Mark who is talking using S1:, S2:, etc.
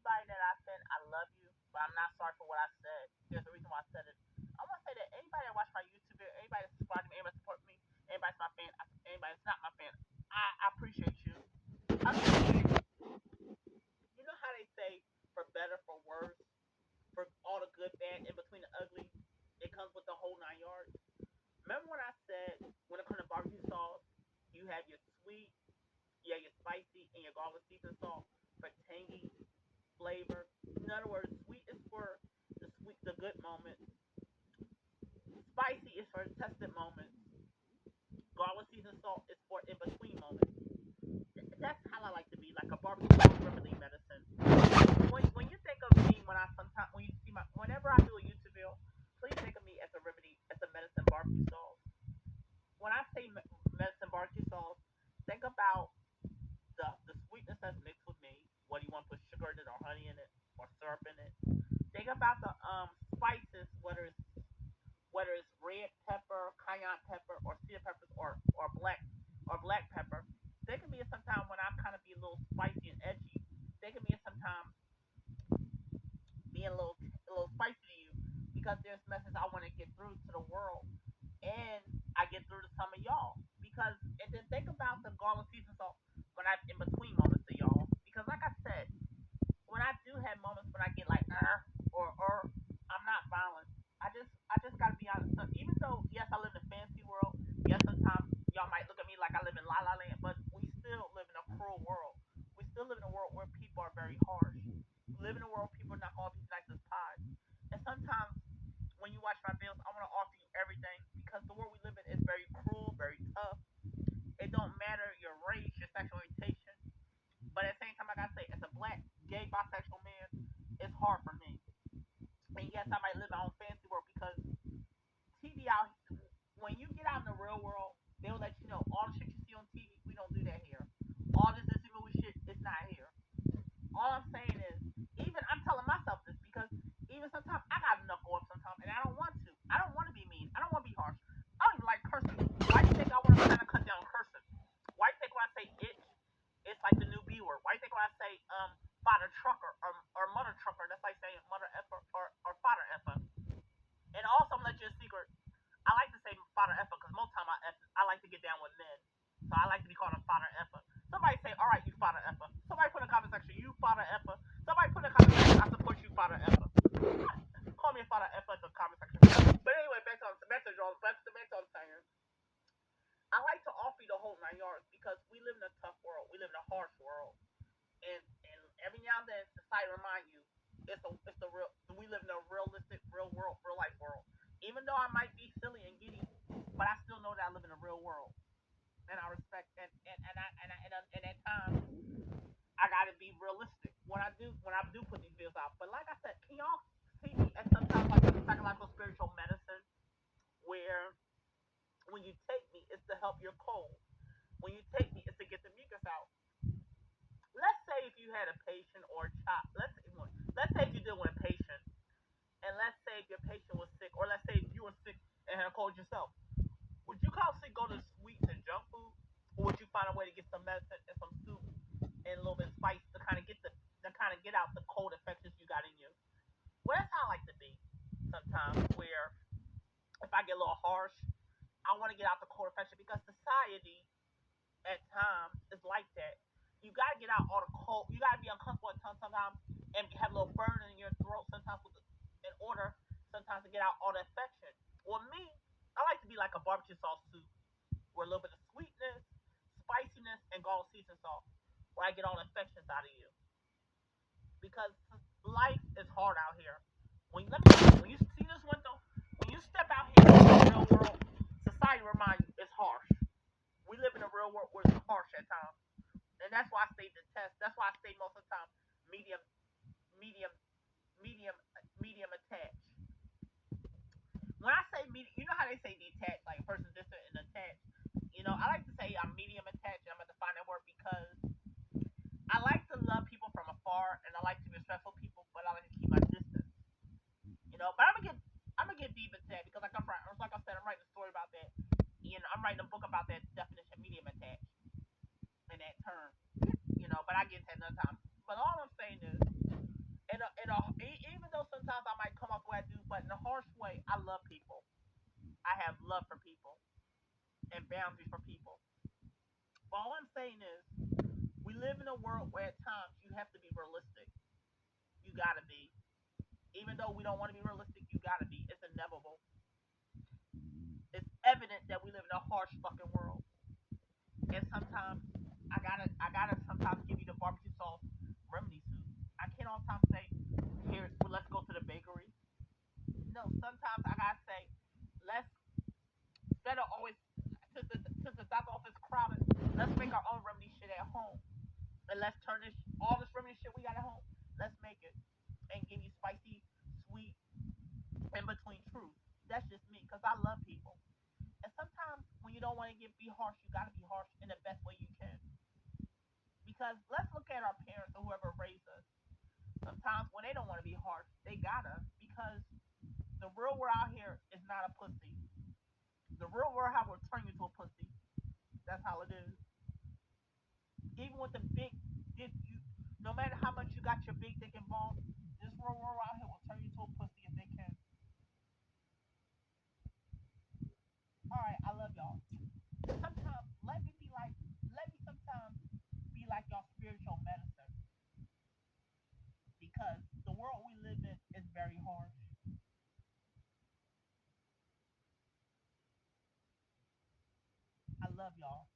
S1: anybody that I said I love you, but I'm not sorry for what I said. There's a reason why I said it. I want to say that anybody that watch my YouTube video, anybody that subscribes to me, anybody that support me, anybody's my fan, anybody that's not my fan, I appreciate you. I appreciate, you know how they say, for better, for worse, for all the good, bad, in between the ugly, it comes with the whole 9 yards. Remember when I said, when it comes to barbecue sauce, you have your sweet, you have your spicy, and your garlic seasoned salt for tangy flavor. In other words, sweet is for the good moments. Spicy is for the tested moments. Garlic seasoned salt is for in between moments. That's how I like to be, like a barbecue sauce remedy medicine. When you think of me, when I sometimes when you see my whenever I do a YouTube video, please think of me as a remedy, as a medicine barbecue sauce. When I say medicine barbecue sauce, think about the sweetness that's mixed with me. What do you want to put sugar in it, or honey in it, or syrup in it? Think about the spices, whether it's red pepper, cayenne pepper, or cedar peppers, or black pepper. They can be sometimes when I kind of be a little spicy and edgy. They can be sometimes being a little spicy to you because there's messages I want to get through to the world, and I get through to some of y'all. Because and then think about the garlic season salt when I in between moments to y'all. Because like I said, when I do have moments when I get like or I'm not violent. I just gotta be honest. So even though yes I live in a fancy world, yes sometimes y'all might look at me like I live in La La Land, but we still live in a cruel world. We still live in a world where people are very harsh. We live in a world where people are not all these nice as pies. And sometimes when you watch my videos, I want to offer you everything because the world we live in is very cruel, very tough. It don't matter your race, your sexual orientation. But at the same time, like I say, as a black, gay, bisexual man, it's hard for me. And yes, I might live in my own fancy world because TV out, when you get out in the real world, they'll let you know all the shit you see on TV, we don't do that here. All this Disney movie shit is not here. All I'm saying is, even I'm telling myself this because even sometimes I got to knuckle up sometimes, and I don't want to. I don't want to be mean. I don't want to be harsh. I don't even like cursing. Why do you think I want to kind of cut down cursing? Why do you think when I say itch, it's like the new B word? Why do you think when I say father trucker or mother trucker, that's like saying mother effer or father effer? And also, I'm gonna let you a secret. I like to say father effer because most time I like to get down with men, so I like to be called a father effer. Somebody say, all right, you father effer. Somebody put in the comment section, you father effer. Somebody put in the comment section, I support you, father effer. Call me a father effer in the comment section. But anyway, back to Joel. Back to what I'm saying. I like to offer you the whole 9 yards because we live in a tough world. We live in a harsh world, and every now and then society remind you it's a real. We live in a realistic, real world, real life world. Even though I might be silly and giddy, but I still know that I live in a real world, and I respect and at times I gotta be realistic when I do put these bills out. But like I said, can y'all see me as sometimes like a psychological spiritual medicine where when you take me it's to help your cold. When you take me it's to get the mucus out. Let's say if you had a patient or a child, let's say if you did with a patient, and let's say if your patient was sick, or let's say if you were sick and had a cold yourself, would you constantly go to sweets and junk food, or would you find a way to get some medicine and some soup and a little bit of spice to kind of get out the cold infections you got in you? Well, that's how I like to be sometimes. Where if I get a little harsh, I want to get out the cold infection because society at times is like that. You gotta get out all the cold. You gotta be uncomfortable at times sometimes and have a little burn in your throat sometimes in order sometimes to get out all the infection. Well, me, I like to be like a barbecue sauce soup with a little bit of sweetness, spiciness, and garlic seasoning salt, where I get all the infections out of you. Because life is hard out here. When you see this window, when you step out here in the real world, society reminds you it's harsh. We live in a real world where it's harsh at times. And that's why I stay detest. That's why I stay most of the time medium, medium, medium, medium attached. When I say medium, you know how they say detached, like a person's distant and attached. I like to say I'm medium attached. And I'm going to define that word because I like to love people from afar, and I like to be respectful of people, but I like to keep my distance. But I'm gonna get deep into that because like I said, I'm writing a story about that. I'm writing a book about that definition, medium attached, and that term. But I get to that another time. But all I'm saying is, boundaries for people. But all I'm saying is, we live in a world where at times you have to be realistic. You gotta be. Even though we don't want to be realistic, you gotta be. It's inevitable. It's evident that we live in a harsh fucking world. And sometimes I gotta sometimes give you the barbecue sauce remedy soup. I can't all the time say, here, well, let's go to the bakery. No, sometimes I gotta say, let's instead of always since the doctor office crowded, let's make our own remedy shit at home. And let's turn this all this remedy shit we got at home. Let's make it and give you spicy, sweet, in between truth. That's just me, cause I love people. And sometimes when you don't want to be harsh, you gotta be harsh in the best way you can. Because let's look at our parents or whoever raised us. Sometimes when they don't want to be harsh, they gotta. Because the real world out here is not a pussy. The real world how will turn you to a pussy. That's how it is. Even with the big dick, no matter how much you got your big dick involved, this real world out here will turn you to a pussy if they can. All right, I love y'all. Sometimes let me sometimes be like y'all spiritual medicine because the world we live in is very harsh. I love y'all.